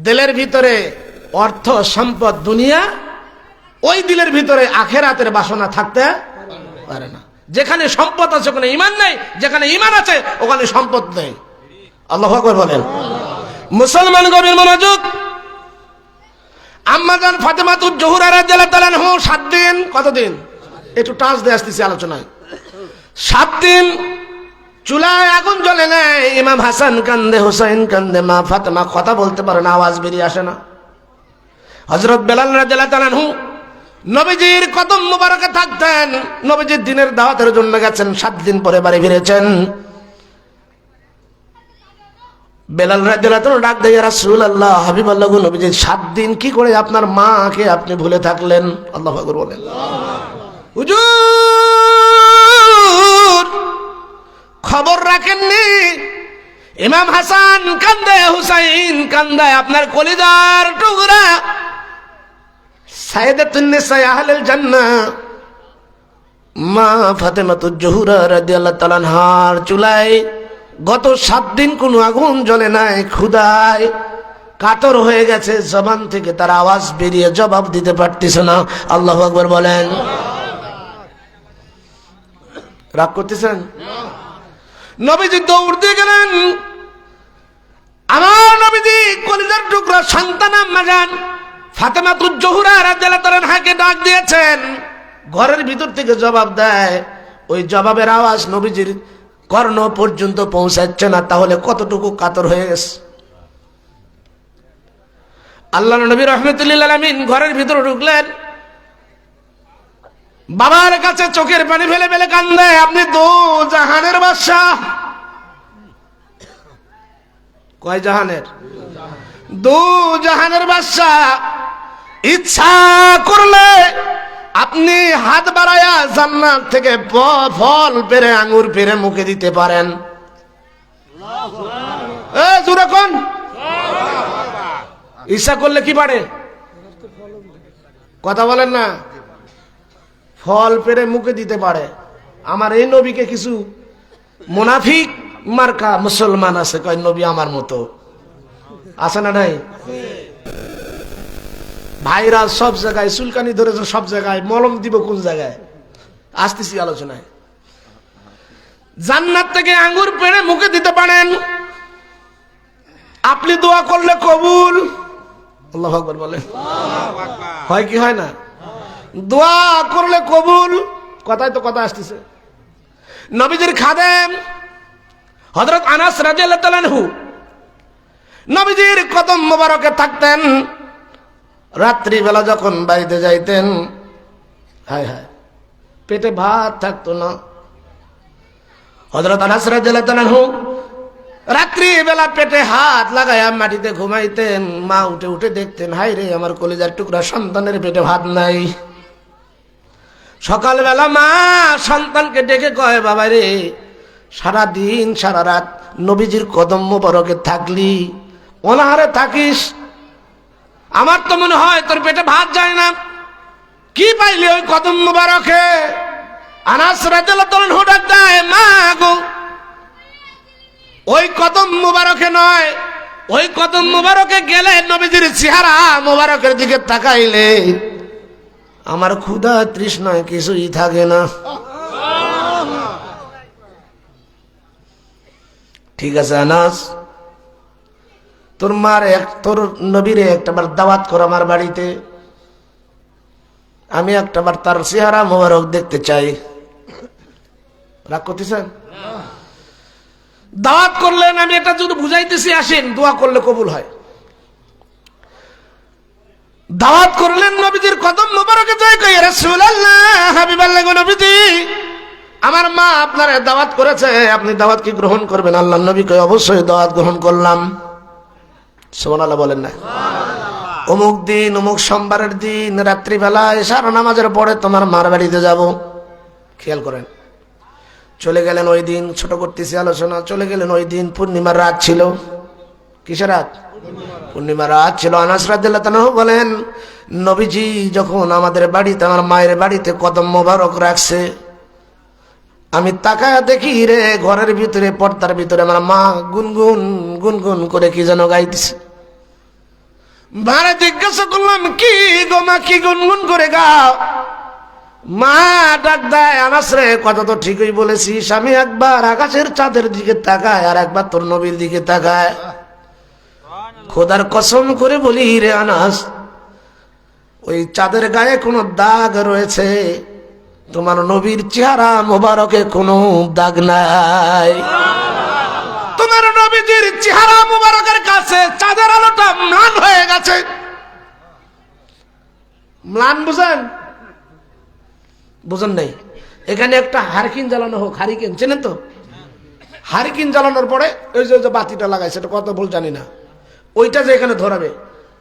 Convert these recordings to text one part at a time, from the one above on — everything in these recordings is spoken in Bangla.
দিলের ভিতরে অর্থ সম্পদ দুনিয়া, ওই দিলের ভিতরে আখেরাতের বাসনা থাকতে পারে না। যেখানে সম্পদ আছে ওখানে ঈমান নেই, যেখানে ঈমান আছে ওখানে সম্পদ নেই। আল্লাহু আকবার বলেন। মুসলমান গভীর মনোযোগ। আম্মা জান ফাতেমাতুজ জোহরা রাদিয়াল্লাহু তাআলা আনহা 7 দিন, কতদিন একটু টাচ দিয়ে আসতেছি আলোচনায়, 7 দিন চুলায় আগুন জ্বলে নেয়। ইমাম হাসান কান্দে, হুসাইন কান্দে, মা ফাতেমা কথা বলতে পারে না, আওয়াজ বেরিয়ে আসে না। হযরত বেলাল রাদিয়াল্লাহু তাআলা আনহু নবীজির কদম মোবারকে থাকতেন। নবীজির দিনের দাওয়াতের জন্য গেছেন, 7 দিন পরে বাড়ি ফিরেছেন। বেলাল রাদিয়াল্লাহু তাআলা ডাক দিয়ে, ইয়া রাসূলুল্লাহ, হাবিবাল্লাহ গো নবীজি, 7 দিন কি করে আপনার মাকে আপনি ভুলে থাকলেন? আল্লাহু আকবার বলেন। হুজুর খবর রাখেননি? ইমাম হাসান কান্দে, হুসাইন কান্দে, আপনার কলিজার টুকরা সাইয়্যিদাতুন নিসা আহলুল জান্নাহ মা ফাতেমাতুজ জোহরা রাদিয়াল্লাহু তাআলা আনহার চুলায় গত 7 দিন কোনো আগুন জ্বলে নাই। ক্ষুধায় কাতর হয়ে গেছে, জবান থেকে তার আওয়াজ বেরিয়ে জবাব দিতে পারতেছে না। আল্লাহু আকবার বলেন। রাগ করতেছেন? নবীজি দৌড় দিয়ে গেলেন। আমার নবীজি কলিজার টুকরা সন্তান আম্মা জান ফাতেমাতুজ জোহরা রাদিয়াল্লাহু তাআলা আনহাকে ডাক দিয়েছেন। ঘরের ভিতর থেকে জবাব দেয়, ওই জবাবের আওয়াজ নবীজির কর্ণ পর্যন্ত পৌঁছাচ্ছে না, তাহলে কতটুকু কাতর হয়ে গেছে। আল্লাহর নবী রাহমাতুল লিল আলামিন ঘরের ভিতরে ঢুকলেন। বাবার কাছে চোখের পানি ফেলে ফেলে কান্দে, আপনি দু জাহানের বাদশাহ। কয় জাহানের? দু জাহানের বাদশাহ। ইচ্ছা করলে আপনি হাত বাড়ায়া জান্নাত থেকে ফল পেরে, আঙ্গুর পেরে মুখে দিতে পারেন। ইচ্ছা করলে কি পারে? কথা বলেন না। ফল পেরে মুখে দিতে পারে। আমার এই নবীকে কিছু মুনাফিক মার্কা মুসলমান আছে, কয় নবী আমার মতো। আছে না নাই? ভাইরা সব জায়গায় চুলকানি ধরেছে, সব জায়গায় মলম দিব কোন জায়গায়? আসতেছি আলোচনায়। জান্নাত থেকে আঙ্গুর পেড়ে মুখে দিতে পারেন। আপনি দোয়া করলে কবুল। আল্লাহু আকবার বলেন। হয় কি হয় না? দোয়া করলে কবুল। কথায় তো কথা আসতেছে। নবীজির খাদেম হযরত আনাস রাদিয়াল্লাহু তাআলা আনহু নবীজির কদম মোবারকে থাকতেন। রাত্রি বেলা যখন বাড়িতে যাইতেন, হায় হায়, পেটে ভাত থাকতো না। হযরত আনাস রাদিয়াল্লাহু তাআলা আনহু রাত্রি বেলা পেটে হাত লাগায়া মাটিতে ঘুমাইতেন। মা উঠে উঠে দেখতেন, হায় রে, আমার কলিজার টুকরা সন্তানের পেটে ভাত নাই। সকালবেলা মা সন্তানকে ডেকে কয়, বাবা রে, সারা দিন সারা রাত নবীজির কদম মোবারকে থাকলি, অনাহারে থাকিস, আমার তো মনে হয় তোর পেটে ভাত যায় না। কি পাইলি ওই কদম মোবারকে? আনাস রাদিয়াল্লাহু তাআলা আনহু ডাক দেয়, মা গো, ওই কদম মোবারকে নয়, ওই কদম মোবারকে গেলে নবীজির চেহারা মোবারকের দিকে তাকাইলে আমার ক্ষুধা তৃষ্ণায় কিছুই থাকে না। ঠিক আছে আনাস, তোর তোর নবীরে একটাবার দাওয়াত কর আমার বাড়িতে, আমি একটাবার তার চেহারা মোবারক দেখতে চাই। রাগ করতেছেন? দাওয়াত করলেন। আমি এটা যদি বুঝাইতেছি, আসেন, দোয়া করলে কবুল হয়। দাওয়াত করলেন নবীজির কদম মোবারকে যায়, কই, ইয়া রাসূলুল্লাহ, হাবিবাল্লাহ গো নবীজি, আমার মা আপনার দাওয়াত করেছে, আপনি দাওয়াত কি গ্রহণ করবেন? আল্লাহর নবী কই, অবশ্যই দাওয়াত গ্রহণ করলাম। সুবহানাল্লাহ বলেন না? অমুক দিন, অমুক সোমবারের দিন রাত্রিবেলা এশার নামাজের পরে তোমার মার বাড়িতে যাব। খেয়াল করেন, চলে গেলেন ওই দিন। ছোট করতেছি আলোচনা। চলে গেলেন ওই দিন, পূর্ণিমার রাত ছিল। কিসের রাত? পূর্ণিমার রাত ছিল। আনাস রাদিয়াল্লাহু তাআলা বলেন, নবীজি যখন আমাদের বাড়িতে, আমার মায়ের বাড়িতে কদম মোবারক রাখছে, আমি তাকায়া দেখি রে, ঘরের ভিতরে, পর্দার ভিতরে আমার মা গুনগুন গুনগুন করে কি যেন গাইতেছে। মারে জিজ্ঞাসা করলাম, কি গো মা, কি গুনগুন করে গাও? মা ডাক দেয়, আনাস রে, কথা তো ঠিকই বলেছিস। আমি একবার আকাশের চাঁদের দিকে তাকায়, আর একবার তোর নবীর দিকে তাকায়। খোদার কসম করে বলি রে আনাস, ওই চাঁদের গায়ে কোনো দাগ রয়েছে, তোমার নবীর চেহারা মোবারকে কোনো দাগ নাই। তোমার নবীজির চেহারা মোবারকের কাছে চাঁদের আলোটা ম্লান হয়ে গেছে। ম্লান বুঝেন? বুঝেন নাই? এখানে একটা হারিকেন জ্বালানো হোক, হারিকেন চেনেন তো? হারিকেন জ্বালানোর পরে ওই যে বাতিটা লাগাইছে, এটা কত বল জানি না, ওইটা যে এখানে ধরাবে,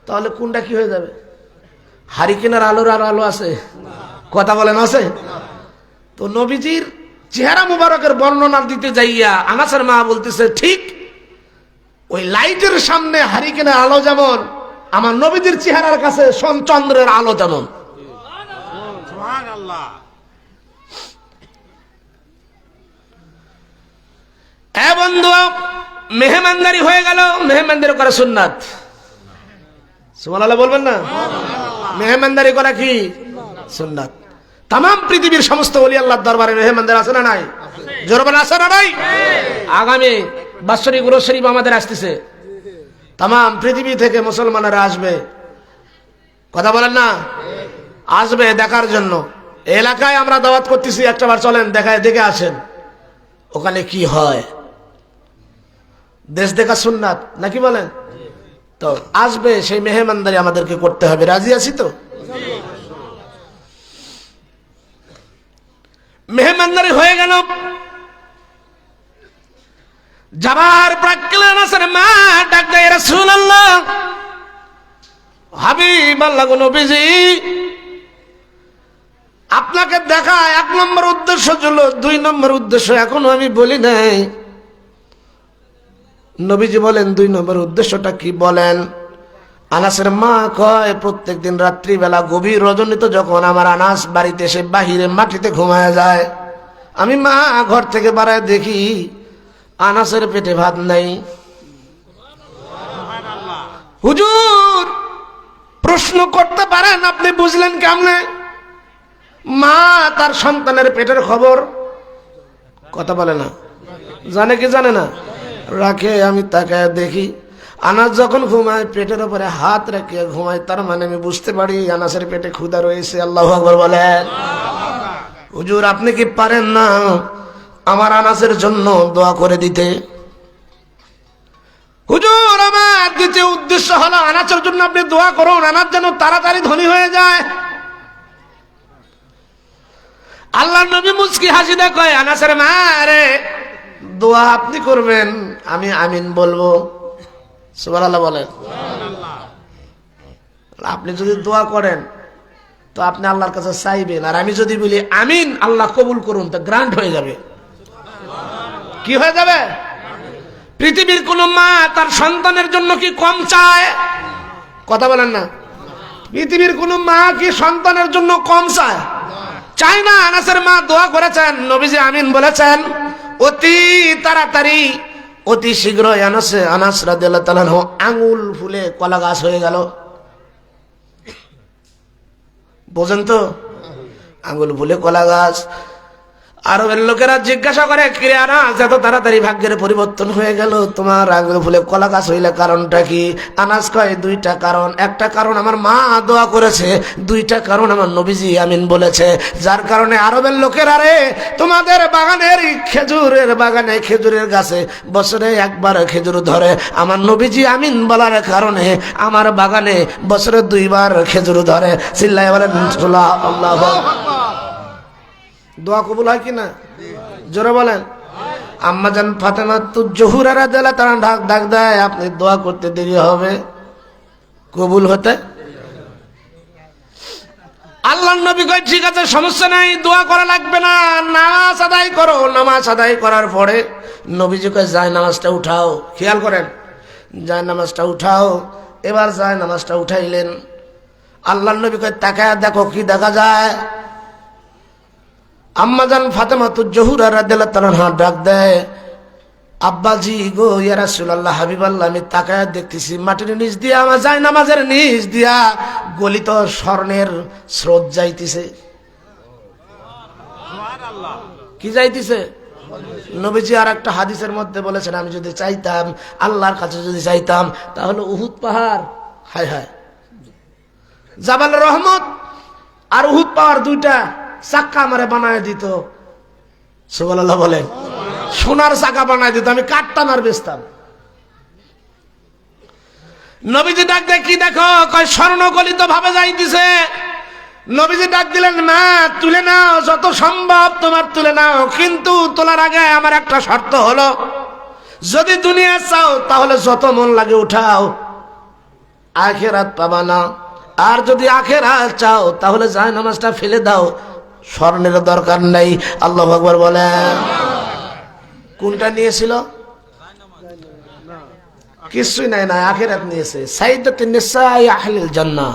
তাহলে কোনটা কি হয়ে যাবে? হারিকেনের আলোর আর আলো আছে? কথা বলেন আছে? তো নবীজির চেহারা মুবারকের বর্ণনা দিতে যাইয়া আনাসের মা বলতেছে, ঠিক ওই লাইটের সামনে হারিকেনের আলো যেমন, আমার নবীজির চেহারার কাছে চন্দ্রের আলো তেমন। এ বন্ধু, মেহমানদারি হয়ে গেল, মেহমানদারি করা সুন্নাত। সুবহানাল্লাহ বলবেন না? মেহমানদারি করা কি সুন্নাত। তাম পৃথিবীর সমস্ত ওলি আল্লাহর দরবারে মেহমানদারি আছে না নাই? জোরবান আছে না নাই? আগামী বাৎসরিক উরুস শরীফ আমাদের আসতেছে, তাম পৃথিবী থেকে মুসলমানেরা আসবে, কথা বলেন না? আসবে দেখার জন্য। এলাকায় আমরা দাওয়াত করতেছি, একটাবার চলেন দেখায় দেখে আসেন ওখানে কি হয়। দেশ দেখা সুন্নাত নাকি বলেন? তো আসবে, সেই মেহমানদারি আমাদেরকে করতে হবে। রাজি আছি তো? মেহমানদারি হয়ে গেল, যাবার প্রাক্কালে আনাসের মা ডাক দেয়, রাসূলুল্লাহ, হাবিব আল্লাহ গো নবীজি, আপনাকে দেখা 1 নম্বর উদ্দেশ্য ছিল, 2 নম্বর উদ্দেশ্য এখনো আমি বলি নাই। নবীজি বলেন 2 নম্বর উদ্দেশ্যটা কি বলেন? আনাসের মা কয়, প্রত্যেক দিন রাত্রিবেলা গভীর রজনীতে যখন আমার আনাস বাড়িতে এসে বাহিরে মাটিতে ঘুমায় যায়, আমি মা ঘর থেকে বাড়ায় দেখি আনাসের পেটে ভাত নাই। হুজুর প্রশ্ন করতে পারেন, আপনি বুঝলেন কেমনে? মা তার সন্তানের পেটের খবর কথা বলে না, জানে কি জানে না, রাখে। আমি তাকায় দেখি আনাস যখন ঘুমায় পেটের উপরে হাত রেখে ঘুমায়, তার মানে আমি বুঝতে পারি আনাসের পেটে ক্ষুধা রয়েছে। আল্লাহু আকবার বলেন। হুজুর আপনি কি পারেন না আমার আনাসের জন্য দোয়া করে দিতে? হুজুর আমার দ্বিতীয় উদ্দেশ্য হলো আনাসের জন্য আপনি দোয়া করুন, আনাস যেন তাড়াতাড়ি ধনী হয়ে যায়। আল্লাহর নবী মুস্কি হাসি দিয়ে কয়, আনাসের মা রে, দোয়া আপনি করবেন, আমি আমিন বলবো। সুবহানাল্লাহ বলেন। আপনি যদি দোয়া করেন তো আপনি আল্লাহর কাছে চাইবেন, আর আমি যদি বলি আমিন, আল্লাহ কবুল করুন, তা গ্রান্ট হয়ে যাবে। কি হয়ে যাবে? পৃথিবীর কোন মা তার সন্তানের জন্য কি কম চায়? কথা বলেন না। পৃথিবীর কোন মা কি সন্তানের জন্য কম চায়? চাই না। আনাসের মা দোয়া করেছেন, নবীজি আমিন বলেছেন, অতি তাড়াতাড়ি অতি শীঘ্রই আনাস রাদিয়াল্লাহু তাআলা আঙ্গুল ফুলে কলা গাছ হয়ে গেল। বোঝেন তো? আঙ্গুল ফুলে কলা গাছ। আরবের লোকেরা জিজ্ঞাসা করে, কিরে আনাস, এত তাড়াতাড়ি ভাগ্যের পরিবর্তন হয়ে গেল, তোমার আঙ্গুল ফুলে কলা গাছ হইলে কারণটা কি? আনাস কয়, 2টা কারণ। একটা কারণ আমার মা দোয়া করেছে, 2টা কারণ আমার নবীজি আমিন বলেছে। যার কারণে আরবের লোকেরা রে, তোমাদের বাগানের খেজুরের বাগানে খেজুরের গাছে বছরে একবার খেজুর ধরে, আমার নবীজি আমিন বলার কারণে আমার বাগানে বছরে 2বার খেজুর ধরে। চিল্লায় বলেন আল্লাহু আকবার। দোয়া কবুল হয় কিনা? জোরে বলেন। আম্মাজান ফাতেমা জোহরা রাদিয়াল্লাহু তাআলা ডাক দেয়, আপনি দোয়া করতে দেরি হবে কবুল হতে। আল্লাহর নবী কয়, ঠিক আছে সমস্যা নাই, দোয়া করা লাগবে না, নামাজ আদায় করো। নামাজ আদায় করার পরে নবীজি কয়, যায় নামাজটা উঠাও। খেয়াল করেন, যায় নামাজটা উঠাও। এবার যায় নামাজটা উঠাইলেন। আল্লাহর নবী কয়, তাকায় দেখো কি দেখা যায়। আম্মাজান ফাতেমা জোহরা রাদিয়াল্লাহু তাআলা ডাক দেয়, আব্বাজি গো ইয়া রাসূলুল্লাহ হাবিবাল্লাহ, আমি তাকায় দেখতেছি মাটির নিচ দিয়া আমার যায় নামাজের নিচ দিয়া গলিত স্বর্ণের স্রোত যাইতেছে। কি যাইতেছে? নবীজি আর একটা হাদিসের মধ্যে বলেছেন, আমি যদি চাইতাম, আল্লাহর কাছে যদি চাইতাম, তাহলে উহুদ পাহাড়, হায় হায়, জাবাল রহমত আর উহুদ পাহাড় দুইটা চাক্কা আমারে বানায় দিত। সুবহানাল্লাহ বলেন। সোনার চাকা বানায় দিত, আমি কাটতাম আর বেচতাম। নবীজি ডাক দেয়, কি দেখো? কয় স্বর্ণ গলিত ভাবে যাইতেছে। নবীজি ডাক দিলেন, মা তুলে নাও, যত সম্ভব তোমার তুলে নাও, কিন্তু তোলার আগে আমার একটা শর্ত হলো, যদি দুনিয়া চাও তাহলে যত মন লাগে উঠাও, আখিরাত পাবা না। আর যদি আখিরাত চাও তাহলে যায় নামাজটা ফেলে দাও, স্বর্ণের দরকার নাই। আল্লাহু আকবার বলেন। কোনটা নিয়েছিল? কিছুই নাই, না আখিরাত নিয়েছে। সাইয়্যিদাতুন নিসা আহলিল জান্নাহ।